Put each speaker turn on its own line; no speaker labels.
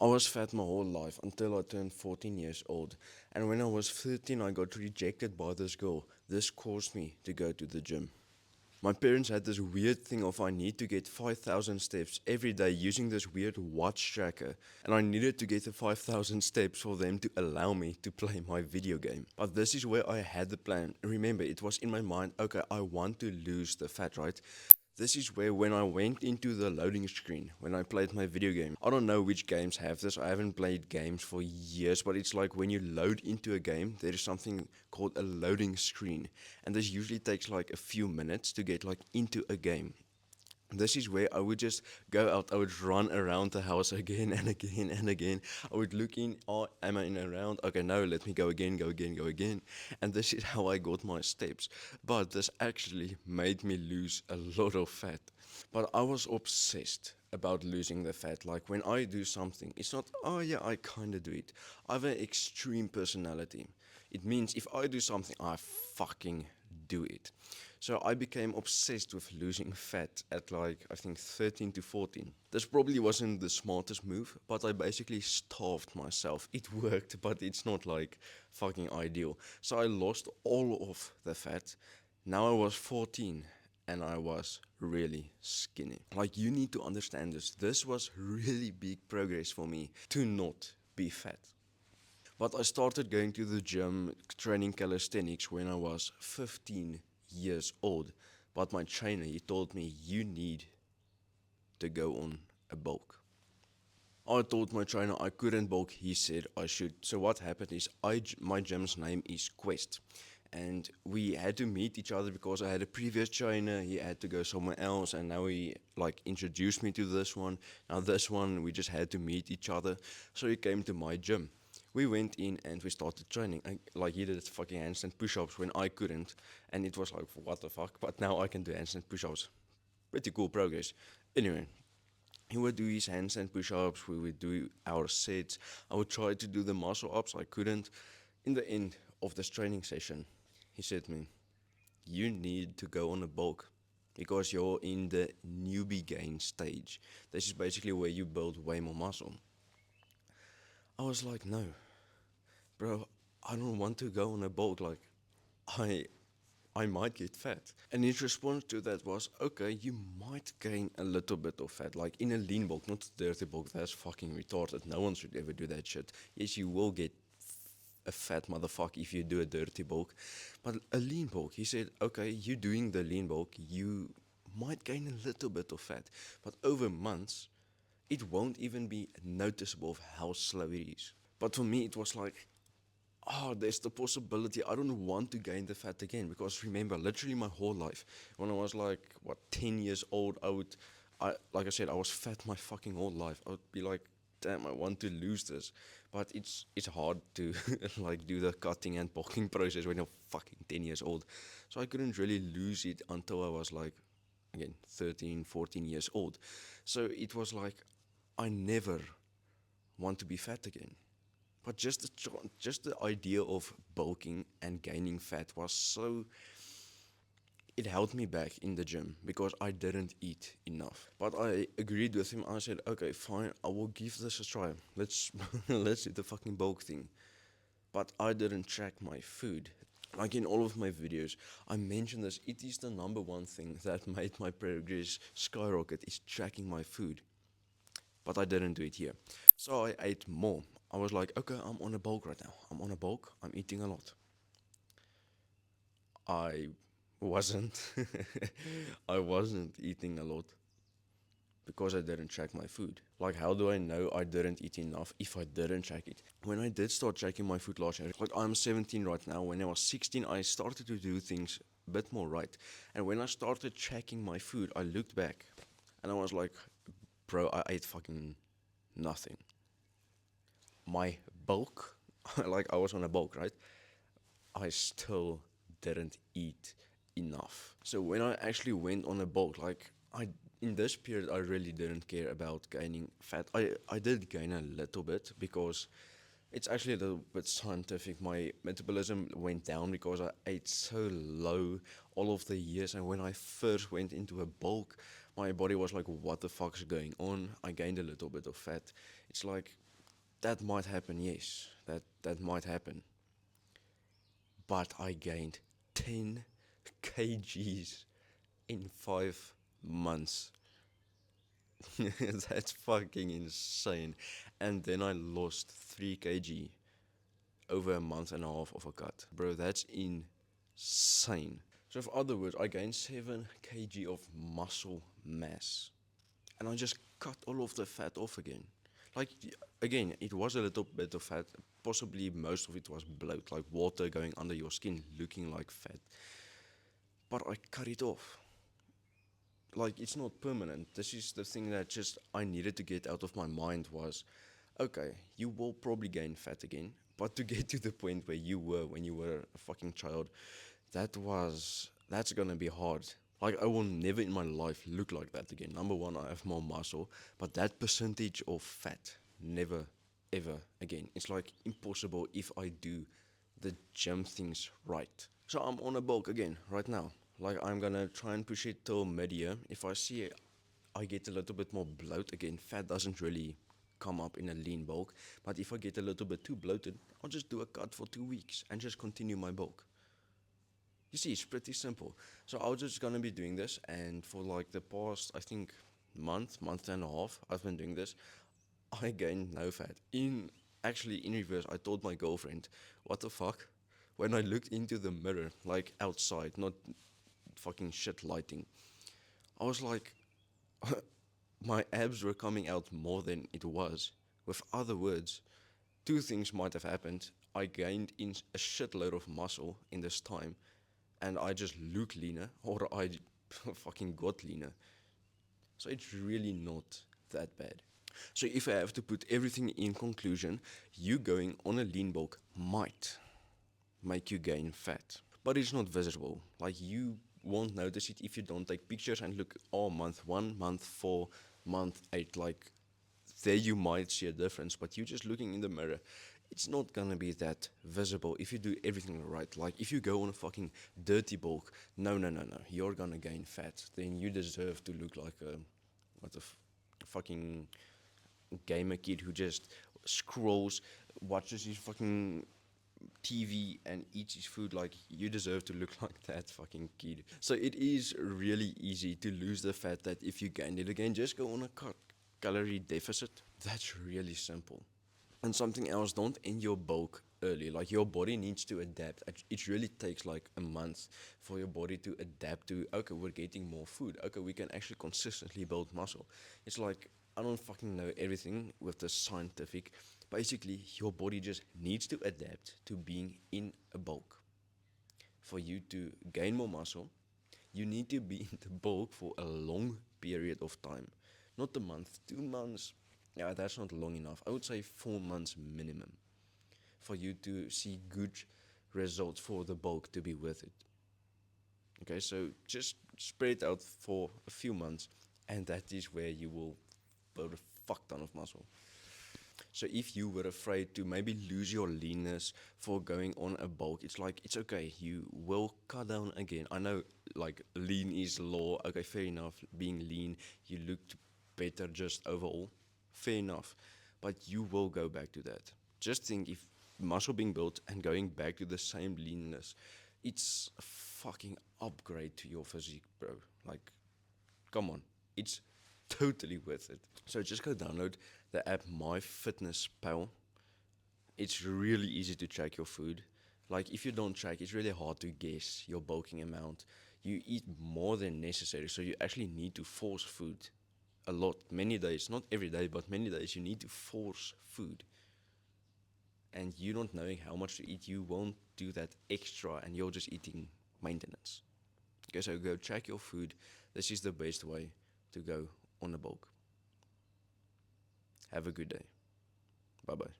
I was fat my whole life until I turned 14 years old. And when I was 13, I got rejected by this girl. This caused me to go to the gym. My parents had this weird thing of I need to get 5,000 steps every day using this weird watch tracker. And I needed to get the 5,000 steps for them to allow me to play my video game. But this is where I had the plan. Remember, it was in my mind, okay, I want to lose the fat, right? This is where when I went into the loading screen, when I played my video game, I don't know which games have this, I haven't played games for years, but it's like when you load into a game, there is something called a loading screen, and this usually takes like a few minutes to get like into a game. This is where I would just go out. I would run around the house again and again and again. I would look in, oh, am I in a round? Okay, no, let me go again, go again, go again. And this is how I got my steps. But this actually made me lose a lot of fat. But I was obsessed about losing the fat. Like when I do something, it's not, oh yeah, I kind of do it. I have an extreme personality. It means if I do something, I fucking do it. So I became obsessed with losing fat at like, I think 13 to 14. This probably wasn't the smartest move, but I basically starved myself. It worked, but it's not like fucking ideal. So I lost all of the fat. Now I was 14 and I was really skinny. Like, you need to understand this. This was really big progress for me to not be fat. But I started going to the gym, training calisthenics when I was 15 years old. But my trainer, he told me, you need to go on a bulk. I told my trainer I couldn't bulk, he said I should. So what happened is my gym's name is Quest. And we had to meet each other because I had a previous trainer, he had to go somewhere else, and now he like introduced me to this one. Now this one, we just had to meet each other. So he came to my gym. We went in and we started training. And, like, he did fucking handstand push-ups when I couldn't, and it was like, what the fuck? But now I can do handstand push-ups. Pretty cool progress. Anyway, he would do his handstand push-ups. We would do our sets. I would try to do the muscle ups. I couldn't. In the end of this training session, he said to me, "You need to go on a bulk." Because you're in the newbie gain stage. This is basically where you build way more muscle. I was like, no, bro, I don't want to go on a bulk. Like, I I might get fat. And his response to that was, okay, you might gain a little bit of fat, like in a lean bulk, not a dirty bulk. That's fucking retarded. No one should ever do that shit. Yes, you will get a fat motherfucker if you do a dirty bulk, but a lean bulk. He said, okay, you doing the lean bulk, you might gain a little bit of fat, but over months, it won't even be noticeable of how slow it is. But for me, it was like, oh, there's the possibility I don't want to gain the fat again. Because remember, literally my whole life, when I was like, what, 10 years old, like I said, I was fat my fucking whole life. I would be like, damn, I want to lose this. But it's hard to like do the cutting and bulking process when you're fucking 10 years old. So I couldn't really lose it until I was like, again, 13, 14 years old. So it was like, I never want to be fat again. But just the idea of bulking and gaining fat was so, it held me back in the gym because I didn't eat enough. But I agreed with him. I said, okay, fine, I will give this a try. Let's let's do the fucking bulk thing. But I didn't track my food. Like in all of my videos, I mentioned this. It is the number one thing that made my progress skyrocket is tracking my food. But I didn't do it here. So I ate more. I was like, okay, I'm on a bulk right now. I'm on a bulk. I'm eating a lot. I wasn't. I wasn't eating a lot because I didn't track my food. Like, how do I know I didn't eat enough if I didn't track it? When I did start tracking my food last year, like I'm 17 right now. When I was 16, I started to do things a bit more right. And when I started tracking my food, I looked back and I was like, bro, I ate fucking nothing. My bulk, like I was on a bulk, right? I still didn't eat enough. So when I actually went on a bulk, like I in this period I really didn't care about gaining fat. I did gain a little bit because it's actually a little bit scientific. My metabolism went down because I ate so low all of the years, and when I first went into a bulk, my body was like, what the fuck is going on? I gained a little bit of fat. It's like that might happen, yes. That might happen. But I gained 10 kgs in 5 months. That's fucking insane. And then I lost 3 kg over a month and a half of a cut. Bro, that's insane. So, in other words, I gained 7 kg of muscle mass. And I just cut all of the fat off again. Like, again, it was a little bit of fat. Possibly most of it was bloat, like water going under your skin, looking like fat. But I cut it off. Like, it's not permanent. This is the thing that just I needed to get out of my mind was, okay, you will probably gain fat again, but to get to the point where you were when you were a fucking child, that's gonna be hard. Like, I will never in my life look like that again. Number one, I have more muscle, but that percentage of fat, never, ever again. It's like impossible if I do the gym things right. So I'm on a bulk again right now. Like, I'm gonna try and push it till mid-year. If I see I get a little bit more bloat again, fat doesn't really come up in a lean bulk. But if I get a little bit too bloated, I'll just do a cut for 2 weeks and just continue my bulk. You see, it's pretty simple. So I was just gonna be doing this, and for like the past, I think, month and a half, I've been doing this. I gained no fat. In reverse, I told my girlfriend, "What the fuck?" When I looked into the mirror, like outside, not fucking shit lighting, I was like, my abs were coming out more than it was. With other words, two things might have happened. I gained in a shitload of muscle in this time, and I just look leaner, or I fucking got leaner. So it's really not that bad. So if I have to put everything in conclusion, you going on a lean bulk might make you gain fat, but it's not visible. Like, you won't notice it if you don't take pictures and look, oh, month 1, month 4, month 8, like, there you might see a difference, but you just looking in the mirror, it's not gonna be that visible if you do everything right. Like, if you go on a fucking dirty bulk, no, you're gonna gain fat. Then you deserve to look like a fucking gamer kid who just scrolls, watches his fucking TV and eats his food. Like, you deserve to look like that fucking kid. So it is really easy to lose the fat that if you gain it again, just go on a calorie deficit. That's really simple. And something else, don't end your bulk early. Like, your body needs to adapt. It really takes like a month for your body to adapt to, okay, we're getting more food. Okay, we can actually consistently build muscle. It's like, I don't fucking know everything with the scientific. Basically, your body just needs to adapt to being in a bulk. For you to gain more muscle, you need to be in the bulk for a long period of time. Not a month, 2 months. Yeah, that's not long enough. I would say 4 months minimum for you to see good results for the bulk to be worth it. Okay, so just spread it out for a few months, and that is where you will build a fuck ton of muscle. So if you were afraid to maybe lose your leanness for going on a bulk, it's like, it's okay. You will cut down again. I know, like, lean is law. Okay, fair enough. Being lean, you looked better just overall. Fair enough. But you will go back to that. Just think, if muscle being built and going back to the same leanness, it's a fucking upgrade to your physique, bro. Like, come on. It's totally worth it. So just go download the app MyFitnessPal. It's really easy to track your food. Like, if you don't track, it's really hard to guess your bulking amount. You eat more than necessary, so you actually need to force food a lot. Many days, not every day, but many days you need to force food. And you not knowing how much to eat, you won't do that extra, and you're just eating maintenance. Okay, so go track your food. This is the best way to go on a bulk. Have a good day. Bye bye.